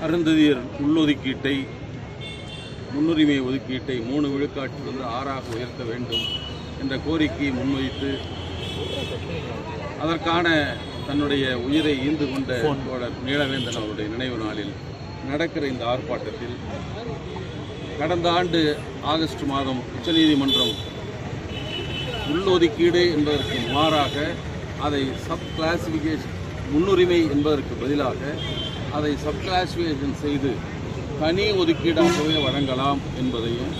அருந்ததியர் உள்ளொதுக்கீட்டை முன்னுரிமை ஒதுக்கீட்டை 3 விழுக்காட்டிலிருந்து 6ஆக உயர்த்த வேண்டும் என்ற கோரிக்கையை முன்வைத்து அதற்கான தன்னுடைய உயிரை ஈந்து கொண்ட தோழர் நீலவேந்தன் அவருடைய நினைவு நாளில் நடக்கிற இந்த ஆர்ப்பாட்டத்தில் கடந்த ஆண்டு ஆகஸ்ட் மாதம் உச்சநீதிமன்றம் உள்ளொதுக்கீடு என்பதற்கு மாறாக அதை சப் கிளாசிஃபிகேஷன் முன்னுரிமை என்பதற்கு பதிலாக அதை சப் கிளாசிஃபிகேஷன் செய்து தனி ஒதுக்கீடாகவே வழங்கலாம் என்பதையும்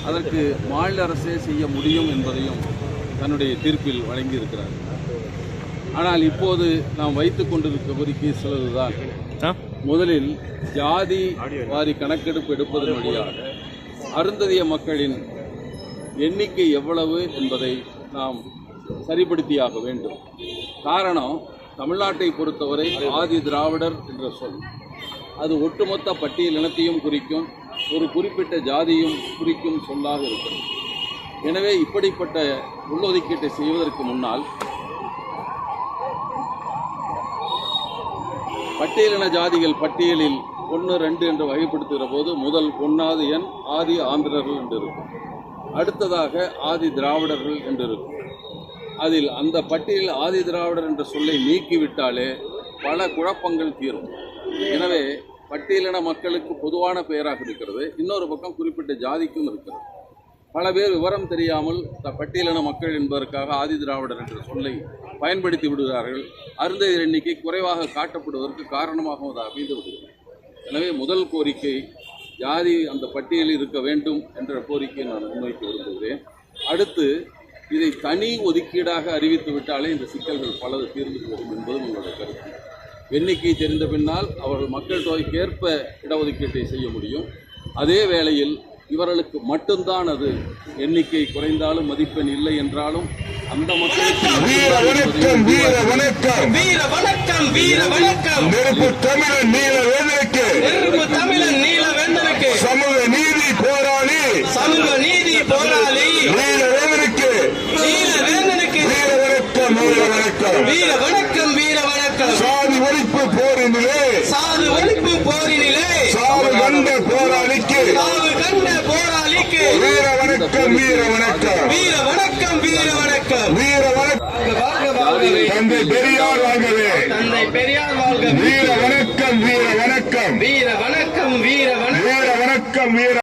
அதற்கு மாநில அரசே செய்ய முடியும் என்பதையும் தன்னுடைய தீர்ப்பில் வழங்கியிருக்கிறார். ஆனால் இப்போது நாம் வைத்துக் கொண்டிருக்க கோரிக்கை சிலதுதான். முதலில் ஜாதி வாரி கணக்கெடுப்பு எடுப்பதன் வழியாக அருந்ததிய மக்களின் எண்ணிக்கை எவ்வளவு என்பதை நாம் சரிப்படுத்தியாக வேண்டும். காரணம், தமிழ்நாட்டை பொறுத்தவரை ஆதி திராவிடர் என்ற சொல் அது ஒட்டுமொத்த பட்டியல் இனத்தையும் குறிக்கும், ஒரு குறிப்பிட்ட ஜாதியும் குறிக்கும் சொல்லாக இருக்கிறது. எனவே இப்படிப்பட்ட உள்ளொதுக்கீட்டை செய்வதற்கு முன்னால் பட்டியலின ஜாதிகள் பட்டியலில் 1, 2 என்று வகைப்படுத்துகிற போது முதல் 1வது எண் ஆதி ஆந்திரர்கள் என்று இருக்கும், அடுத்ததாக ஆதி திராவிடர்கள் என்று இருக்கும். அதில் அந்த பட்டியலில் ஆதி திராவிடர் என்ற சொல்லை நீக்கிவிட்டாலே பல குழப்பங்கள் தீரும். எனவே பட்டியலின மக்களுக்கு பொதுவான பெயராக இருக்கிறது, இன்னொரு பக்கம் குறிப்பிட்ட ஜாதிக்கும் இருக்கிறது. பல பேர் விவரம் தெரியாமல் பட்டியலின மக்கள் என்பதற்காக ஆதி திராவிடர் என்ற சொல்லை பயன்படுத்தி விடுகிறார்கள். அருந்ததியர் எண்ணிக்கை குறைவாக காட்டப்படுவதற்கு காரணமாக அது அமைந்து விடுகிறது. எனவே முதல் கோரிக்கை ஜாதி அந்த பட்டியலில் இருக்க வேண்டும் என்ற கோரிக்கையை நான் முன்வைக்க விரும்புகிறேன். அடுத்து இதை தனி ஒதுக்கீடாக அறிவித்து விட்டாலே இந்த சிக்கல்கள் பலது தீர்ந்து போகும் என்பதும் உங்களுடைய கருத்து. எண்ணிக்கை தெரிந்த பின்னால் அவர்கள் மக்கள் தொகைக்கேற்ப இடஒதுக்கீட்டை செய்ய முடியும். அதே வேளையில் இவர்களுக்கு மட்டும்தான் அது எண்ணிக்கை குறைந்தாலும் மதிப்பெண் இல்லை என்றாலும் அந்த மக்களுக்கு சமூக நீதி போராளி வீர வணக்கம் வீர வணக்கம். சாதி ஒழிப்பு போரினிலே சாவு கண்ட போராளிக்கு வீர வணக்கம் வீர வணக்கம் வீர வணக்கம் வீர வணக்கம் வீர வணக்கம். தந்தை பெரியார் வாழ்கவே, தந்தை பெரியார் வாழ்க. வீர வணக்கம் வீர வணக்கம் வீர வணக்கம் வீர வணக்கம் வீர வணக்கம் வீர